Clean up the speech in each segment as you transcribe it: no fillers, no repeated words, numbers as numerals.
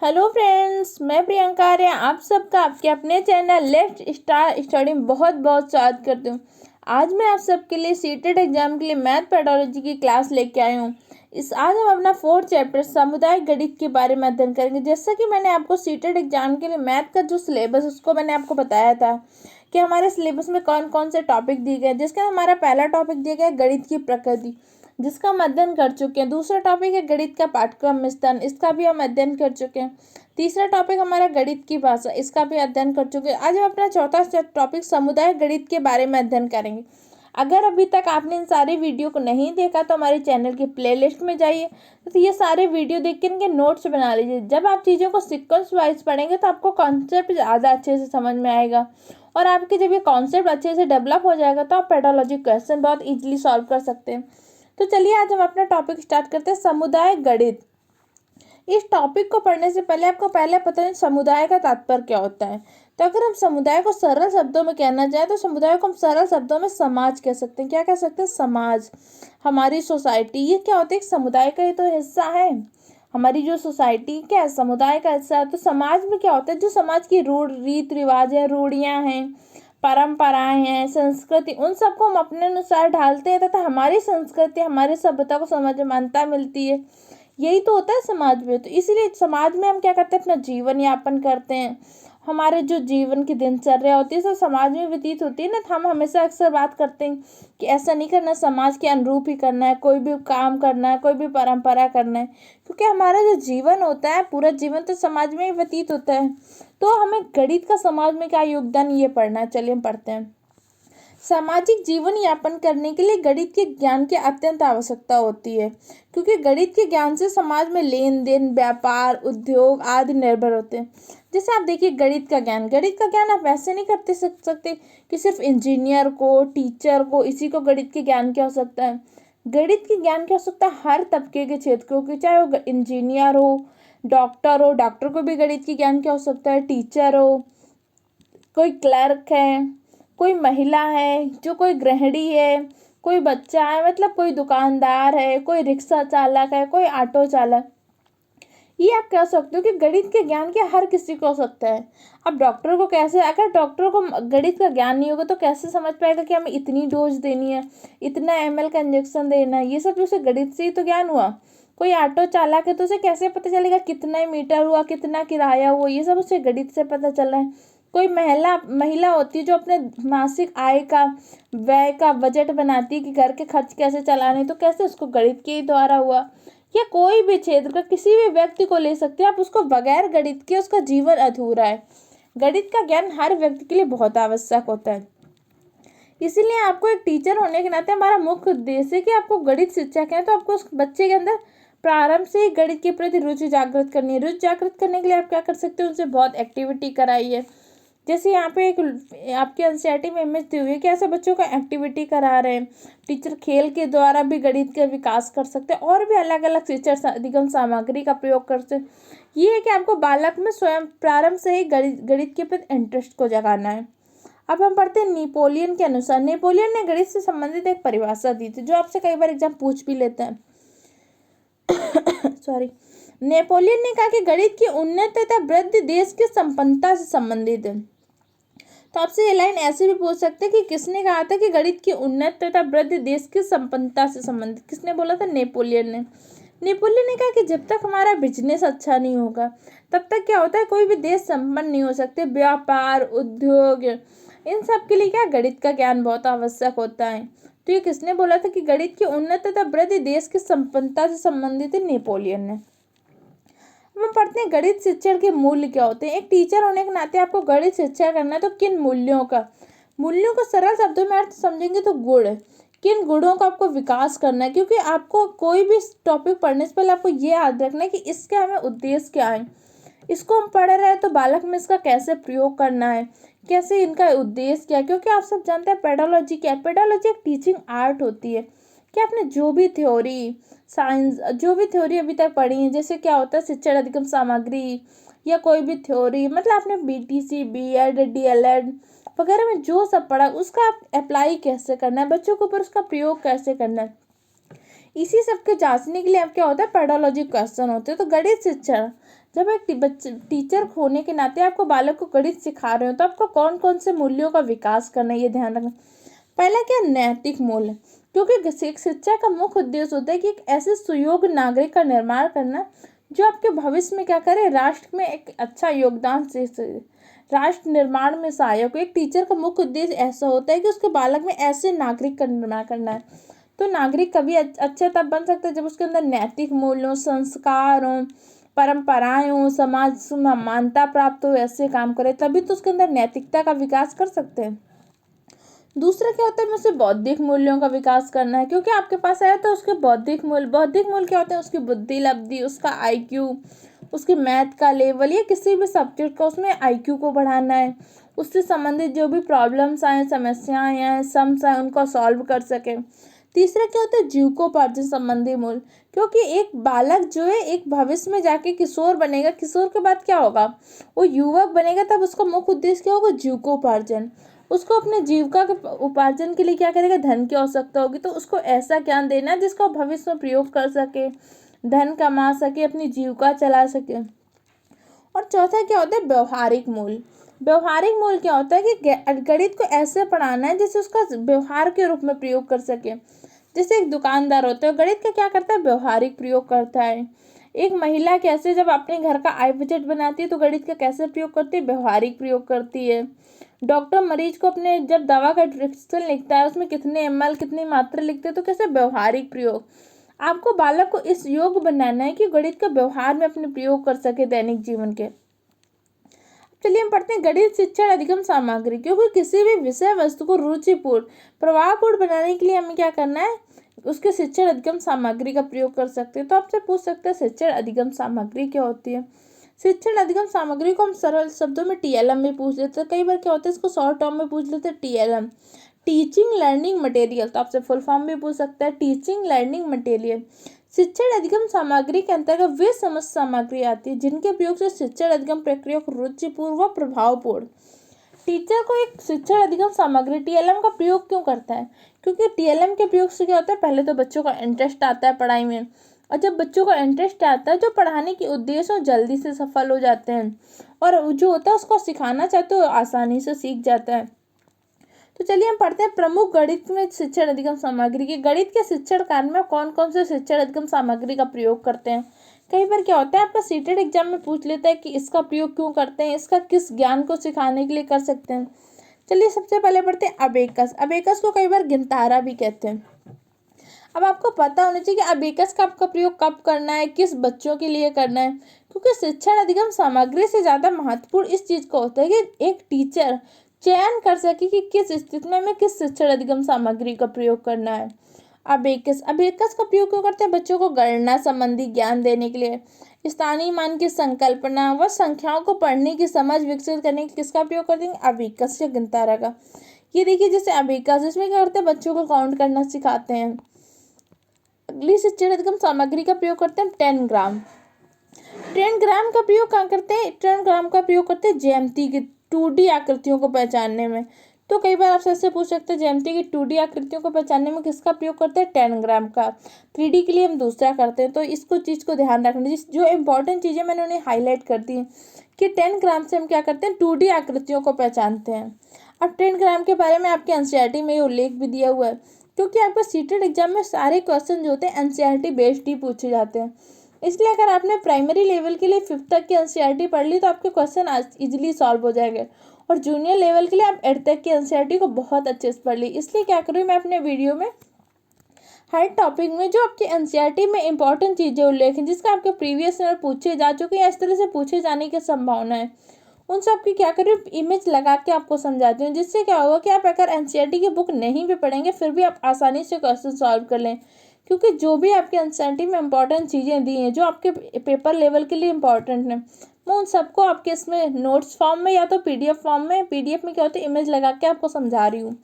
Hello friends, मैं प्रियंका आर्य आप सबका आपके अपने चैनल लेट्स स्टार्ट स्टडी में बहुत बहुत स्वागत करती हूँ। आज मैं आप सबके लिए सीटेड एग्जाम के लिए मैथ पेडोलॉजी की क्लास लेके आई हूँ। आज हम अपना 4th चैप्टर सामुदायिक गणित के बारे में अध्ययन करेंगे। जैसा कि मैंने आपको सीटेड एग्जाम के लिए मैथ का जो सिलेबस उसको मैंने आपको बताया था कि हमारे सिलेबस में कौन कौन से टॉपिक दिए गए, जिसके हमारा पहला टॉपिक दिया गया गणित की प्रकृति, जिसका हम अध्ययन कर चुके हैं। दूसरा टॉपिक है गणित का पाठ्यक्रम विस्तार, इसका भी हम अध्ययन कर चुके हैं। तीसरा टॉपिक हमारा गणित की भाषा, इसका भी अध्ययन कर चुके हैं। आज हम अपना चौथा टॉपिक समुदाय गणित के बारे में अध्ययन करेंगे। अगर अभी तक आपने इन सारे वीडियो को नहीं देखा तो हमारे चैनल की प्लेलिस्ट में जाइए, तो ये सारे वीडियो देख के इनके नोट्स बना लीजिए। जब आप चीज़ों को सीक्वेंस वाइज पढ़ेंगे तो आपको कॉन्सेप्ट ज़्यादा अच्छे से समझ में आएगा, और आपके जब ये कॉन्सेप्ट अच्छे से डेवलप हो जाएगा तो आप पेडोलॉजी क्वेश्चन बहुत ईजिली सॉल्व कर सकते हैं। तो चलिए आज हम अपना टॉपिक स्टार्ट करते हैं, समुदाय गणित। इस टॉपिक को पढ़ने से पहले आपको पहले पता है समुदाय का तात्पर्य क्या होता है। तो अगर हम समुदाय को सरल शब्दों में कहना चाहें तो समुदाय को हम सरल शब्दों में समाज कह सकते हैं। क्या कह सकते हैं? समाज, हमारी सोसाइटी। ये क्या होता है? एक समुदाय का ही तो हिस्सा है। हमारी जो सोसाइटी क्या है? समुदाय का हिस्सा है। तो समाज में क्या होता है? जो समाज की रीत रिवाज है, रूढ़ियाँ हैं, परंपराएं हैं, संस्कृति, उन सबको हम अपने अनुसार ढालते हैं तथा हमारी संस्कृति, हमारी सभ्यता को समझ मान्यता मिलती है। यही तो होता है समाज में। तो इसीलिए समाज में हम क्या करते हैं? अपना जीवन यापन करते हैं। हमारे जो जीवन की दिनचर्या होती है सब समाज में व्यतीत होती है ना। तो हम हमेशा अक्सर बात करते हैं कि ऐसा नहीं करना, समाज के अनुरूप ही करना है, कोई भी काम करना है, कोई भी परंपरा करना है, क्योंकि हमारा जो जीवन होता है पूरा जीवन तो समाज में ही व्यतीत होता है। तो हमें गणित का समाज में क्या योगदान ये पढ़ना है। चलिए हम पढ़ते हैं। सामाजिक जीवन यापन करने के लिए गणित के ज्ञान की अत्यंत आवश्यकता होती है, क्योंकि गणित के ज्ञान से समाज में लेन देन, व्यापार, उद्योग आदि निर्भर होते हैं। जैसे आप देखिए गणित का ज्ञान आप ऐसे नहीं करते सकते कि सिर्फ इंजीनियर को, टीचर को, इसी को गणित के ज्ञान की आवश्यकता है। गणित के ज्ञान की आवश्यकता हर तबके के क्षेत्र को, चाहे वो इंजीनियर हो, डॉक्टर को भी गणित के ज्ञान की आवश्यकता है, टीचर हो, कोई क्लर्क है, कोई महिला है, जो कोई गृहिणी है, कोई बच्चा है, मतलब कोई दुकानदार है, कोई रिक्शा चालक है, कोई ऑटो चालक। ये आप कह सकते हो कि गणित के ज्ञान के हर किसी को हो सकता है। अब डॉक्टर को कैसे, अगर डॉक्टर को गणित का ज्ञान नहीं होगा तो कैसे समझ पाएगा कि हमें इतनी डोज देनी है, इतना ml का इंजेक्शन देना है। ये सब उसे गणित से ही तो ज्ञान हुआ। कोई ऑटो चालक है तो उसे कैसे पता चलेगा कितना मीटर हुआ, कितना किराया हुआ, ये सब उसे गणित से पता चल रहा है। कोई महिला होती है जो अपने मासिक आय का, व्यय का बजट बनाती है कि घर के खर्च कैसे चलाने, तो कैसे? उसको गणित के द्वारा हुआ। या कोई भी क्षेत्र का किसी भी व्यक्ति को ले सकते हैं आप, उसको बगैर गणित के उसका जीवन अधूरा है। गणित का ज्ञान हर व्यक्ति के लिए बहुत आवश्यक होता है। इसीलिए आपको एक टीचर होने के नाते हमारा मुख्य उद्देश्य है कि आपको गणित शिक्षक है तो आपको उस बच्चे के अंदर प्रारंभ से ही गणित के प्रति रुचि जागृत करनी है। रुचि जागृत करने के लिए आप क्या कर सकते हो? उनसे बहुत एक्टिविटी कराइए। जैसे यहाँ पे एक आपके एनसीईआरटी में इमेज दी हुई है कि ऐसे बच्चों को एक्टिविटी करा रहे हैं। टीचर खेल के द्वारा भी गणित का विकास कर सकते हैं, और भी अलग अलग शिक्षण अधिगम सामग्री का प्रयोग करते हैं। ये है कि आपको बालक में स्वयं प्रारंभ से ही गणित के प्रति इंटरेस्ट को जगाना है। अब हम पढ़ते हैं नेपोलियन के अनुसार। नेपोलियन ने गणित से संबंधित एक परिभाषा दी थी जो आपसे कई बार एग्जाम पूछ भी लेते हैं। सॉरी। नेपोलियन ने कहा कि गणित की उन्नति तथा वृद्धि देश की संपन्नता से संबंधित है। तो आपसे ये लाइन ऐसे भी पूछ सकते हैं कि किसने कहा था कि गणित की उन्नति तथा वृद्धि देश की संपन्नता से संबंधित? किसने बोला था? नेपोलियन ने। नेपोलियन ने कहा कि जब तक हमारा बिजनेस अच्छा नहीं होगा तब तक क्या होता है, कोई भी देश संपन्न नहीं हो सकते। व्यापार, उद्योग, इन सब के लिए क्या गणित का ज्ञान बहुत आवश्यक होता है। तो ये किसने बोला था कि गणित की उन्नति तथा वृद्धि देश की संपन्नता से संबंधित है? नेपोलियन ने। हम पढ़ते हैं गणित शिक्षण के मूल्य क्या होते हैं। एक टीचर होने के नाते आपको गणित शिक्षा करना है तो किन मूल्यों को सरल शब्दों में अर्थ समझेंगे तो गुण, किन गुणों का आपको विकास करना है। क्योंकि आपको कोई भी टॉपिक पढ़ने से पहले आपको ये याद रखना है कि इसके हमें उद्देश्य क्या है। इसको हम पढ़ रहे हैं तो बालक में इसका कैसे प्रयोग करना है, कैसे इनका उद्देश्य क्या है। क्योंकि आप सब जानते हैं पेडोलॉजी क्या है। पेडोलॉजी एक टीचिंग आर्ट होती है कि आपने जो भी थ्योरी, साइंस, जो भी थ्योरी अभी तक पढ़ी है, जैसे क्या होता है शिक्षण अधिगम सामग्री या कोई भी थ्योरी, मतलब आपने बीटीसी, बीएड, डीएलएड वगैरह में जो सब पढ़ा उसका आप अप्लाई कैसे करना है, बच्चों के ऊपर उसका प्रयोग कैसे करना है, इसी सब के जांचने के लिए अब क्या होता है पेडोलॉजी क्वेश्चन होते हैं। तो गणित शिक्षण जब एक टीचर होने के नाते आपको बालक को गणित सिखा रहे हो तो आपको कौन कौन से मूल्यों का विकास करना है, ये ध्यान रखना। पहला क्या, नैतिक मूल्य, क्योंकि शिक्षा का मुख्य उद्देश्य होता है कि एक ऐसे सुयोग्य नागरिक का निर्माण करना जो आपके भविष्य में क्या करे, राष्ट्र में एक अच्छा योगदान से राष्ट्र निर्माण में सहायक हो। एक टीचर का मुख्य उद्देश्य ऐसा होता है कि उसके बालक में ऐसे नागरिक का निर्माण करना है। तो नागरिक कभी अच्छे तब बन सकता है जब उसके अंदर नैतिक मूल्यों, संस्कार हो, परंपराएं हो, समाज में मान्यता प्राप्त हो, ऐसे काम करे, तभी तो उसके अंदर नैतिकता का विकास कर सकते हैं। दूसरा क्या होता है, उसे बौद्धिक मूल्यों का विकास करना है, क्योंकि आपके पास आया तो उसके बौद्धिक मूल्य क्या होते हैं, उसकी बुद्धि लब्धि, उसका IQ, उसकी मैथ का लेवल या किसी भी सब्जेक्ट का उसमें IQ को बढ़ाना है। उससे संबंधित जो भी प्रॉब्लम्स आए, समस्याएं आए, सम्स आए, उनको सॉल्व कर सके। तीसरा क्या होता है, जीविकोपार्जन संबंधी मूल्य, क्योंकि एक बालक जो है एक भविष्य में जाके किशोर बनेगा, किशोर के बाद क्या होगा, वो युवक बनेगा, तब उसका मुख्य उद्देश्य क्या होगा, जीविकोपार्जन। उसको अपने जीविका के उपार्जन के लिए क्या करेगा, धन की आवश्यकता होगी, तो उसको ऐसा ज्ञान देना है जिसका भविष्य में प्रयोग कर सके, धन कमा सके, अपनी जीविका चला सके। और चौथा क्या होता है, व्यवहारिक मूल्य। व्यवहारिक मूल्य क्या होता है कि गणित को ऐसे पढ़ाना है जिससे उसका व्यवहार के रूप में प्रयोग कर सके। जैसे एक दुकानदार होता है, गणित का क्या करता है, व्यवहारिक प्रयोग करता है। एक महिला कैसे जब अपने घर का आय बजट बनाती है तो गणित का कैसे प्रयोग करती है, व्यवहारिक प्रयोग करती है। डॉक्टर मरीज को अपने जब दवा का प्रिस्क्रिप्शन लिखता है उसमें कितने ml कितनी मात्रा लिखते हैं, तो कैसे, व्यवहारिक प्रयोग। आपको बालक को इस योग्य बनाना है कि गणित का व्यवहार में अपने प्रयोग कर सके दैनिक जीवन के। चलिए हम पढ़ते हैं गणित शिक्षण अधिगम सामग्री, क्योंकि किसी भी विषय वस्तु को रुचिपूर्ण प्रभावपूर्ण बनाने के लिए हमें क्या करना है, उसके शिक्षण अधिगम सामग्री का प्रयोग कर सकते हैं। तो आपसे पूछ सकते हैं शिक्षण अधिगम सामग्री क्या होती है। शिक्षण अधिगम सामग्री को हम सरल शब्दों में TLM भी पूछ लेते हैं, कई बार क्या होता है इसको शॉर्ट टर्म में पूछ लेते हैं, TLM, टीचिंग लर्निंग मटेरियल। तो आपसे फुल फॉर्म भी पूछ सकता है, टीचिंग लर्निंग मटेरियल। शिक्षण अधिगम सामग्री के अंतर्गत वे समस्त सामग्री आती है जिनके प्रयोग से शिक्षण अधिगम प्रक्रिया को रुचिपूर्ण व प्रभावपूर्ण। टीचर को एक शिक्षण अधिगम सामग्री TLM का प्रयोग क्यों करता है, क्योंकि TLM के प्रयोग से क्या होता है, पहले तो बच्चों का इंटरेस्ट आता है पढ़ाई में, और जब बच्चों का इंटरेस्ट आता है जो पढ़ाने के उद्देश्य हो जल्दी से सफल हो जाते हैं, और जो होता है उसको सिखाना चाहते हो आसानी से सीख जाता है। तो चलिए हम पढ़ते हैं प्रमुख गणित में शिक्षण अधिगम सामग्री की। गणित के शिक्षण कार्य में कौन कौन से शिक्षण अधिगम सामग्री का प्रयोग करते हैं। कई बार क्या होता है आपका सीटेड एग्जाम में पूछ लेता है कि इसका प्रयोग क्यों करते हैं, इसका किस ज्ञान को सिखाने के लिए कर सकते हैं। चलिए सबसे पहले पढ़ते हैं अबेकस। अबेकस को कई बार गिनतारा भी कहते हैं। अब आपको पता होना चाहिए कि अबेकस का आपका प्रयोग कब करना है, किस बच्चों के लिए करना है, क्योंकि शिक्षण अधिगम सामग्री से ज़्यादा महत्वपूर्ण इस चीज़ को होता है कि एक टीचर चयन कर सके कि किस स्थिति में हमें किस शिक्षण अधिगम सामग्री का प्रयोग करना है। अबेकस का प्रयोग क्यों करते हैं, बच्चों को गणना संबंधी ज्ञान देने के लिए, स्थानीय मान की संकल्पना व संख्याओं को पढ़ने की समझ विकसित करने के लिए किसका प्रयोग करते हैं, अबेकस या गिनतारा का। ये देखिए जैसे अबेकस, इसमें क्या करते हैं, बच्चों को काउंट करना सिखाते हैं। अगली शिक्षण अधिगम सामग्री का प्रयोग करते हैं 10 ग्राम। 10 ग्राम का प्रयोग कहाँ करते हैं, 10 ग्राम का प्रयोग करते हैं ज्यामिति की 2D आकृतियों को पहचानने में। तो कई बार आपसे ऐसे पूछ सकते हैं ज्यामिति की 2D आकृतियों को पहचानने में किसका प्रयोग करते हैं, 10 ग्राम का। 3D के लिए हम दूसरा करते हैं। तो इसको चीज़ को ध्यान रखना, जो इंपॉर्टेंट चीज़ें मैंने उन्हें हाईलाइट कर दी कि 10 ग्राम से हम क्या करते हैं, 2D आकृतियों को पहचानते हैं। अब 10 ग्राम के बारे में आपके NCERT में उल्लेख भी दिया हुआ है, क्योंकि आपको सीटेड एग्जाम में सारे क्वेश्चन जो होते हैं NCERT बेस्ड ही पूछे जाते हैं। इसलिए अगर आपने प्राइमरी लेवल के लिए 5th तक की NCERT पढ़ ली तो आपके क्वेश्चन इजीली सॉल्व हो जाएंगे, और जूनियर लेवल के लिए आप 8th तक की NCERT को बहुत अच्छे से पढ़ ली। इसलिए क्या करूँ मैं अपने वीडियो में हर टॉपिक में जो आपके NCERT में इंपॉर्टेंट चीज़ें उल्लेख हैं जिसका आपके प्रीवियस ईयर पूछे जा चुके हैं, इस तरह से पूछे जाने की संभावना है, उन सब की क्या करें इमेज लगा के आपको समझाती हूँ, जिससे क्या होगा कि आप अगर NCERT की बुक नहीं भी पढ़ेंगे फिर भी आप आसानी से क्वेश्चन सॉल्व कर लें, क्योंकि जो भी आपके NCERT में इंपॉर्टेंट चीज़ें दी हैं जो आपके पेपर लेवल के लिए इंपॉर्टेंट हैं, मैं उन सबको आपके इसमें नोट्स फॉर्म में या तो PDF फॉर्म में, PDF में क्या होता है इमेज लगा के आपको समझा रही हूँ।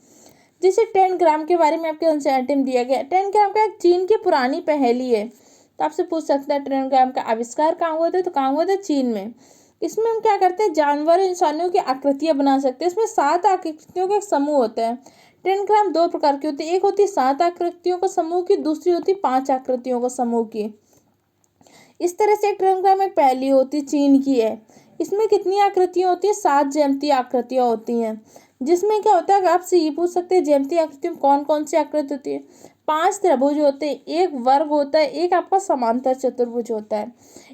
जैसे 10 ग्राम के बारे में आपके NCERT में दिया गया। 10 ग्राम का एक चीन की पुरानी पहेली है, तो आपसे पूछ सकते हैं 10 ग्राम का आविष्कार कहाँ हुआ था, तो कहाँ हुआ था, चीन में। इसमें हम क्या करते हैं, जानवर इंसानों की आकृतियां बना सकते हैं। इसमें 7 आकृतियों का एक समूह होता है। 10 ग्राम 2 प्रकार की होती है, एक होती है 7 आकृतियों का समूह की, दूसरी होती है 5 आकृतियों का समूह की। इस तरह से एक ट्रायंग्राम एक पहेली होती है, चीन की है। इसमें कितनी आकृतियाँ होती है? 7 ज्यामितीय आकृतियाँ होती हैं। जिसमें क्या होता है, आपसे ये पूछ सकते हैं ज्यामितीय आकृति में कौन कौन सी आकृति होती है? 5 त्रिभुज होते हैं, एक वर्ग होता है, एक आपका समांतर चतुर्भुज होता है।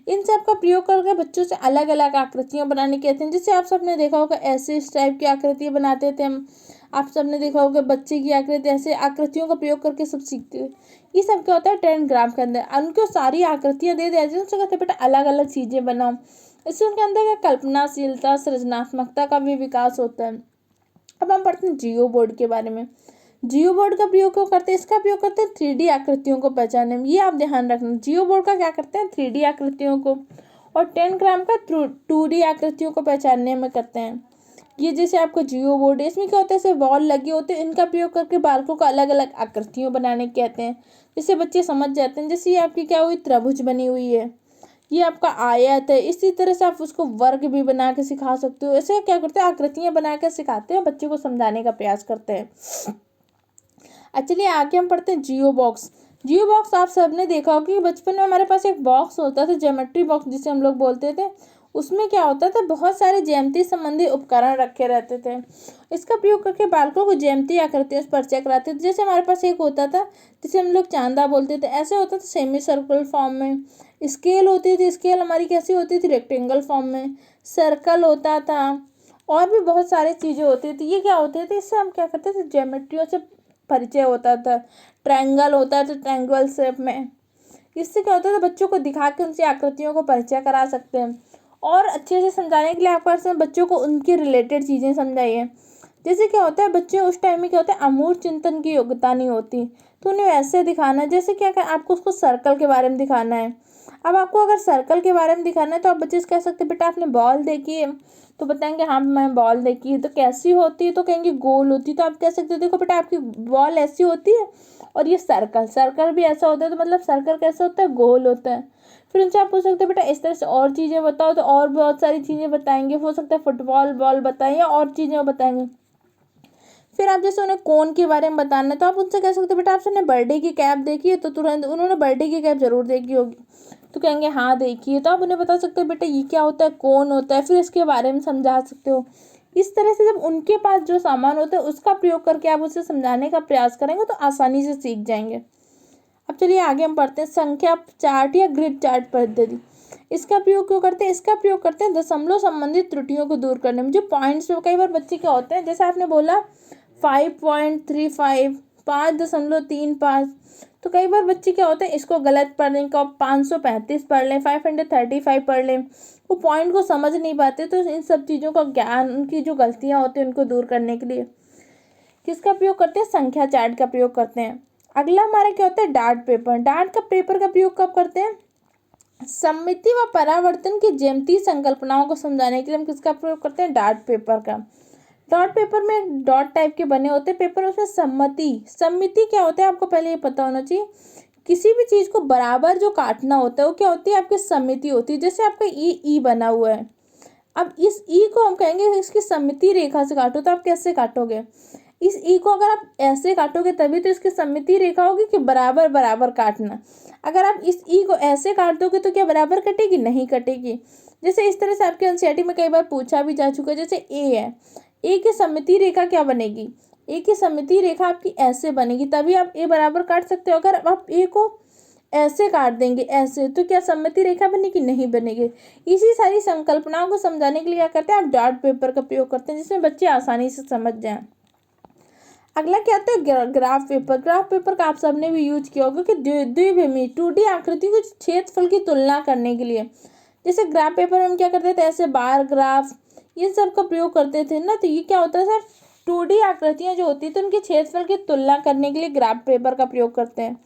इन सब का प्रयोग करके बच्चों से अलग अलग आकृतियां बनाने कहते हैं। जैसे आप सबने देखा होगा ऐसे इस टाइप की आकृतियां बनाते थे हम। आप सबने देखा होगा बच्चे की आकृति, ऐसे आकृतियों का प्रयोग करके सब सीखते थे। ये सब क्या होता है 10 ग्राम के अंदर, उनको सारी आकृतियां दे दी जाती हैं, उनसे कहते हैं बेटा अलग अलग चीजें बनाओ। इससे उनके अंदर क्या कल्पनाशीलता, सृजनात्मकता का भी विकास होता है। अब हम पढ़ते हैं जियो बोर्ड के बारे में। जियो बोर्ड का प्रयोग क्यों करते हैं? इसका प्रयोग करते हैं 3D आकृतियों को पहचानने में। ये आप ध्यान रखना, जियो बोर्ड का क्या करते हैं 3D आकृतियों को, और 10 ग्राम का 2D आकृतियों को पहचानने में करते हैं। ये जैसे आपको जियो बोर्ड है, इसमें क्या होता है ऐसे बॉल लगे होते हैं, इनका प्रयोग करके बालकों को अलग अलग आकृतियों बनाने कहते हैं, जिससे बच्चे समझ जाते हैं। जैसे ये आपकी क्या हुई त्रिभुज बनी हुई है, ये आपका आयत है, इसी तरह से आप उसको वर्ग भी बना के सिखा सकते हो। ऐसे क्या करते हैं आकृतियां बना के सिखाते हैं, बच्चे को समझाने का प्रयास करते हैं। चलिए आगे हम पढ़ते हैं जियो बॉक्स। जियो बॉक्स आप सबने देखा होगा कि बचपन में हमारे पास एक बॉक्स होता था, ज्योमेट्री बॉक्स जिसे हम लोग बोलते थे। उसमें क्या होता था, बहुत सारे ज्यामिति संबंधी उपकरण रखे रहते थे। इसका प्रयोग करके बालकों को ज्यामिति आकृतियों से परिचय कराते थे। जैसे हमारे पास एक होता था जिसे हम लोग चांदा बोलते थे, ऐसे होता था सेमी सर्कल फॉर्म में। स्केल होती थी, स्केल हमारी कैसी होती थी रेक्टेंगल फॉर्म में। सर्कल होता था, और भी बहुत सारी चीज़ें होती थी। ये क्या होते थे, इससे हम क्या करते थे ज्योमेट्रियों से परिचय होता था। ट्रायंगल होता था ट्रायंगल शेप में। इससे क्या होता था बच्चों को दिखा के उनसे आकृतियों को परिचय करा सकते हैं। और अच्छे से समझाने के लिए आप पास बच्चों को उनके रिलेटेड चीज़ें समझाइए। जैसे क्या होता है बच्चे उस टाइम में क्या होता है अमूर्त चिंतन की योग्यता नहीं होती, तो उन्हें वैसे दिखाना है। जैसे क्या आपको उसको सर्कल के बारे में दिखाना है। अब आपको अगर सर्कल के बारे में दिखाना है तो आप बच्चे से कह सकते हैं बेटा आपने बॉल देखी है, तो बताएंगे हाँ मैं बॉल देखी है। तो कैसी होती है, तो कहेंगे गोल होती है। तो आप कह सकते हो देखो बेटा आपकी बॉल ऐसी होती है, और ये सर्कल, सर्कल भी ऐसा होता है। तो मतलब सर्कल कैसा होता है, गोल होता है। फिर उनसे आप पूछ सकते हो बेटा इस तरह से और चीज़ें बताओ, तो और बहुत सारी चीज़ें बताएंगे। हो सकता है फुटबॉल बॉल बताएं या और चीज़ें बताएंगे। फिर आप जैसे उन्हें कोन के बारे में बताना है, तो आप उनसे कह सकते हो बेटा आपने बर्थडे की कैप देखी है, तो तुरंत उन्होंने बर्थडे की कैप जरूर देखी होगी, तो कहेंगे हाँ देखी है। तो आप उन्हें बता सकते हो बेटा ये क्या होता है, कौन होता है, फिर इसके बारे में समझा सकते हो। इस तरह से जब उनके पास जो सामान होता है उसका प्रयोग करके आप उसे समझाने का प्रयास करेंगे तो आसानी से सीख जाएंगे। अब चलिए आगे हम पढ़ते हैं संख्या चार्ट या ग्रिड चार्ट पद्धति। इसका प्रयोग क्यों करते हैं? इसका प्रयोग करते हैं दशमलव संबंधित त्रुटियों को दूर करने में। जो पॉइंट्स कई बार बच्चे क्या होते हैं, जैसे आपने बोला 5.35, 5.35, तो कई बार बच्चे क्या होते हैं इसको गलत पढ़ लें, कब 535 पढ़ लें, 535 पढ़ लें, वो पॉइंट को समझ नहीं पाते। तो इन सब चीज़ों का ज्ञान, उनकी जो गलतियाँ होती हैं उनको दूर करने के लिए किसका प्रयोग करते हैं? संख्या चार्ट का प्रयोग करते हैं। अगला हमारा क्या होता है डार्ट पेपर। डार्ट का पेपर का प्रयोग कब करते हैं? सममिति व परावर्तन की ज्यामितीय संकल्पनाओं को समझाने के लिए हम किसका प्रयोग करते हैं? डार्ट पेपर का। डॉट पेपर में डॉट टाइप के बने होते हैं पेपर, उसमें सम्मिति क्या होता है आपको पहले ये पता होना चाहिए। किसी भी चीज़ को बराबर जो काटना होता है वो क्या होती है? आपकी सम्मिति होती है। जैसे आपका ई बना हुआ है, अब इस ई को हम कहेंगे इसकी सम्मिति रेखा से काटो, तो आप कैसे काटोगे? इस ई को अगर आप ऐसे काटोगे तभी तो इसकी सम्मिति रेखा होगी कि बराबर बराबर काटना। अगर आप इस ई को ऐसे काट दोगे तो क्या बराबर कटेगी? नहीं कटेगी। जैसे इस तरह से आपके एनसीईआरटी में कई बार पूछा भी जा चुका है। जैसे ए है, ए की सम्मिति रेखा क्या बनेगी? ए की सम्मिति रेखा आपकी ऐसे बनेगी, तभी आप ए बराबर काट सकते हो। अगर आप ए को ऐसे काट देंगे ऐसे, तो क्या सम्मिति रेखा बनेगी? नहीं बनेगी। इसी सारी संकल्पनाओं को समझाने के लिए क्या करते हैं आप डॉट पेपर का प्रयोग करते हैं, जिसमें बच्चे आसानी से समझ जाएं। अगला क्या आता है ग्राफ पेपर। ग्राफ पेपर का आप सबने भी यूज किया होगा कि द्विविमीय 2D आकृति के क्षेत्रफल की तुलना करने के लिए। जैसे ग्राफ पेपर में हम क्या करते थे ऐसे बार ग्राफ इन सब का प्रयोग करते थे ना, तो ये क्या होता है सर 2D आकृतियां जो होती थी उनके क्षेत्रफल की तुलना करने के लिए ग्राफ पेपर का प्रयोग करते हैं।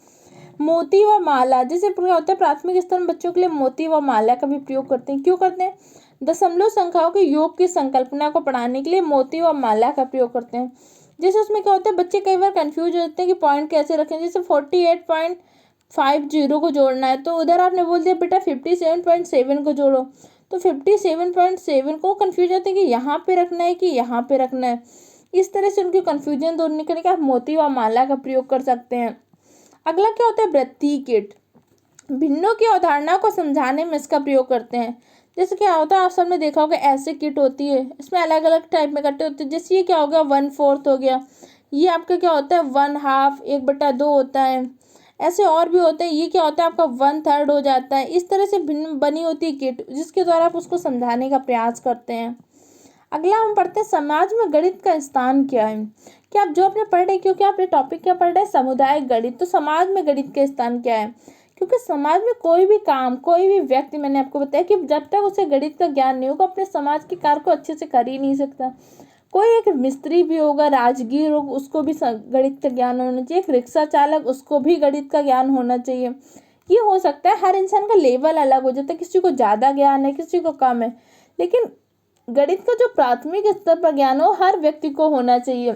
मोती व माला, जैसे क्या होता है प्राथमिक स्तर में बच्चों के लिए मोती व माला का भी प्रयोग करते हैं। क्यों करते हैं? दशमलव संख्याओं के योग की संकल्पना को पढ़ाने के लिए मोती व माला का प्रयोग करते हैं। जैसे उसमें क्या होता है बच्चे कई बार कंफ्यूज हो जाते हैं कि पॉइंट कैसे रखें। जैसे 48.50 को जोड़ना है, तो उधर आपने बोल दिया बेटा 57.7 को जोड़ो, तो 57.7 को कंफ्यूज जाते हैं कि यहाँ पे रखना है कि यहाँ पे रखना है। इस तरह से उनकी कंफ्यूजन दूर करने के आप मोती व माला का प्रयोग कर सकते हैं। अगला क्या होता है वृत्तीय किट। भिन्नों की अवधारणा को समझाने में इसका प्रयोग करते हैं। जैसे क्या होता है, आप सबने देखा होगा ऐसे किट होती है, इसमें अलग अलग टाइप में कट्टे होते हैं। जैसे ये क्या हो गया, 1/4 हो गया। ये आपका क्या होता है, 1/2, 1/2 होता है। ऐसे और भी होते हैं। ये क्या होता है आपका 1/3 हो जाता है। इस तरह से भिन्न बनी होती है किट, जिसके द्वारा आप उसको समझाने का प्रयास करते हैं। अगला हम पढ़ते हैं समाज में गणित का स्थान क्या है। क्या आप जो अपने पढ़ रहे, क्योंकि आपने टॉपिक क्या पढ़ रहे हैं, सामुदायिक गणित, तो समाज में गणित का स्थान क्या है। क्योंकि समाज में कोई भी काम, कोई भी व्यक्ति, मैंने आपको बताया कि जब तक उसे गणित का ज्ञान नहीं होगा, अपने समाज के कार्य को अच्छे से कर ही नहीं सकता। कोई एक मिस्त्री भी होगा, राजगीर होगा, उसको भी गणित का ज्ञान होना चाहिए। एक रिक्शा चालक, उसको भी गणित का ज्ञान होना चाहिए। ये हो सकता है हर इंसान का लेवल अलग हो जाता है, किसी को ज़्यादा ज्ञान है, किसी को कम है, लेकिन गणित का जो प्राथमिक स्तर पर ज्ञान हो हर व्यक्ति को होना चाहिए।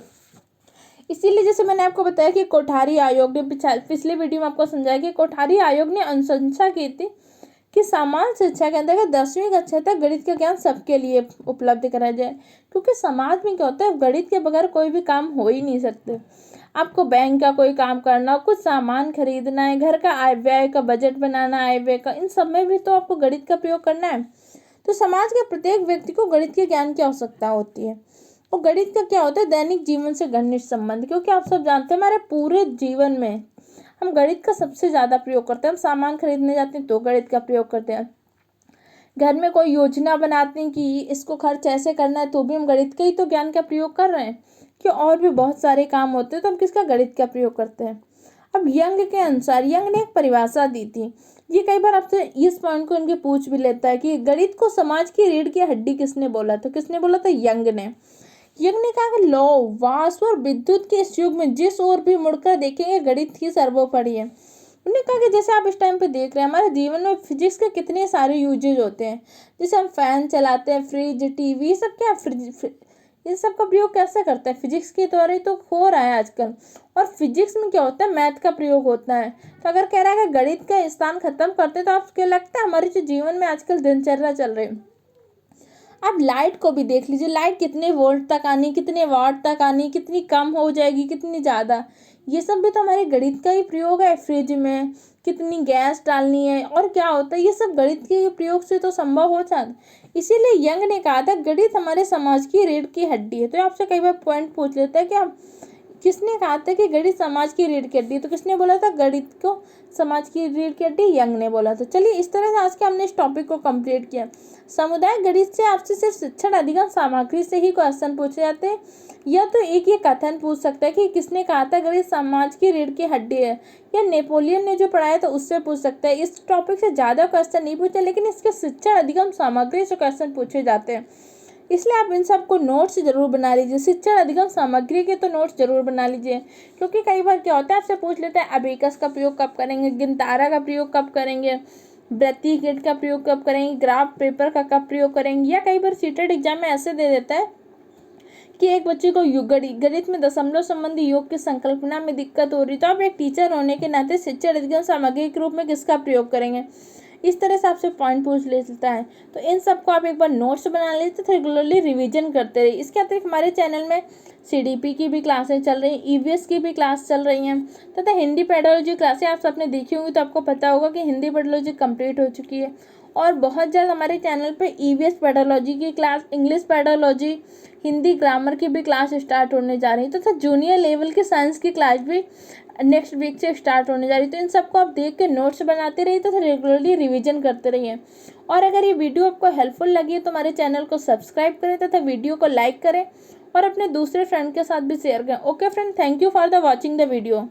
इसीलिए जैसे मैंने आपको बताया कि कोठारी आयोग ने पिछले वीडियो में आपको समझाया कि कोठारी आयोग ने अनुशंसा की थी कि सामान्य शिक्षा के अंतर्गत 10वीं कक्षा तक गणित का ज्ञान सबके लिए उपलब्ध कराया जाए। क्योंकि समाज में क्या होता है, गणित के बगैर कोई भी काम हो ही नहीं सकते। आपको बैंक का कोई काम करना हो, कुछ सामान खरीदना है, घर का आय व्यय का बजट बनाना, आय व्यय का, इन सब में भी तो आपको गणित का प्रयोग करना है। तो समाज के प्रत्येक व्यक्ति को गणित के ज्ञान की आवश्यकता होती है। और गणित का क्या होता है, दैनिक जीवन से घनिष्ठ संबंध। क्योंकि आप सब जानते हैं हमारे पूरे जीवन में हम गणित का सबसे ज़्यादा प्रयोग करते हैं। हम सामान खरीदने जाते हैं तो गणित का प्रयोग करते हैं। घर में कोई योजना बनाते हैं कि इसको खर्च ऐसे करना है, तो भी हम गणित के ही तो ज्ञान का प्रयोग कर रहे हैं। कि और भी बहुत सारे काम होते हैं तो हम किसका, गणित का प्रयोग करते हैं। अब यंग के अनुसार, यंग ने एक परिभाषा दी थी। ये कई बार आपसे इस पॉइंट को इनके पूछ भी लेता है कि गणित को समाज की रीढ़ की हड्डी किसने बोला। तो किसने बोला था, यंग ने। यंग ने कहा कि लौ, वाष्प और विद्युत के इस युग में जिस ओर भी मुड़कर देखेंगे गणित ही सर्वोपरि है। उन्होंने कहा कि जैसे आप इस टाइम पे देख रहे हैं, हमारे जीवन में फिजिक्स के कितने सारे यूजेज होते हैं। जैसे हम फैन चलाते हैं, फ्रिज, टीवी, सब क्या इन सब का प्रयोग कैसे करते हैं, फिजिक्स के द्वारा ही तो हो रहा है आजकल। और फिजिक्स में क्या होता है, मैथ का प्रयोग होता है। तो अगर कह रहा है कि गणित का स्थान खत्म करते, तो आपको लगता है हमारे जो जीवन में आजकल दिनचर्या चल रही है। आप लाइट को भी देख लीजिए, लाइट कितने वोल्ट तक आनी, कितने वाट तक आनी, कितनी कम हो जाएगी, कितनी ज़्यादा, ये सब भी तो हमारे गणित का ही प्रयोग है। फ्रिज में कितनी गैस डालनी है और क्या होता है, ये सब गणित के प्रयोग से तो संभव हो जाता। इसीलिए यंग ने कहा था गणित हमारे समाज की रीढ़ की हड्डी है। तो आपसे कई बार पॉइंट पूछ लेता है कि आप किसने कहा था कि गणित समाज की रीढ़ की हड्डी, तो किसने बोला था गणित को समाज की रीढ़ की हड्डी, यंग ने बोला था। चलिए इस तरह से आज के हमने इस टॉपिक को कंप्लीट किया। समुदाय गणित से आपसे सिर्फ शिक्षण अधिगम सामग्री से ही क्वेश्चन पूछे जाते हैं, या तो एक ये कथन पूछ सकता है कि किसने कहा था गणित समाज की रीढ़ की हड्डी है, या नेपोलियन ने जो पढ़ाया था उससे पूछ सकता है। इस टॉपिक से ज़्यादा क्वेश्चन नहीं पूछे, लेकिन इसके शिक्षण अधिगम सामग्री से क्वेश्चन पूछे जाते हैं। इसलिए आप इन सबको नोट्स जरूर बना लीजिए। शिक्षण अधिगम सामग्री के तो नोट्स जरूर बना लीजिए, क्योंकि कई बार क्या होता है आपसे पूछ लेते हैं अबेकस का प्रयोग कब करेंगे, गिनतारा का प्रयोग कब करेंगे, वृत्तीय गिट का प्रयोग कब करेंगे, ग्राफ पेपर का कब प्रयोग करेंगे। या कई बार सीटेट एग्जाम में ऐसे दे देता है कि एक बच्चे को गणित में दशमलव संबंधी योग की संकल्पना में दिक्कत हो रही, तो आप एक टीचर होने के नाते शिक्षण अधिगम सामग्री के रूप में किसका प्रयोग करेंगे। इस तरह से आपसे पॉइंट पूछ लेता है। तो इन सबको आप एक बार नोट्स बना लीजिए, तो रेगुलरली रिवीजन करते रहिए। इसके अतिरिक्त हमारे चैनल में सीडीपी की भी क्लासें चल रही हैं, ईवीएस की भी क्लास चल रही हैं, तथा हिंदी पेडोलॉजी क्लासें आप सबने देखी होंगी, तो आपको पता होगा कि हिंदी पेडोलॉजी कंप्लीट हो चुकी है। और बहुत जल्द हमारे चैनल पे ईवीएस पेडोलॉजी की class, English pedology, Hindi grammar की भी क्लास स्टार्ट होने जा रही है, तथा जूनियर लेवल की साइंस की क्लास भी नेक्स्ट वीक से स्टार्ट होने जा रही है। तो इन सबको आप देख के नोट्स बनाते रहिए तथा रेगुलरली रिवीजन करते रहिए। और अगर ये वीडियो आपको हेल्पफुल लगी तो हमारे चैनल को सब्सक्राइब करें तथा वीडियो को लाइक करें और अपने दूसरे फ्रेंड के साथ भी शेयर करें। Okay friend, thank you for the watching the video.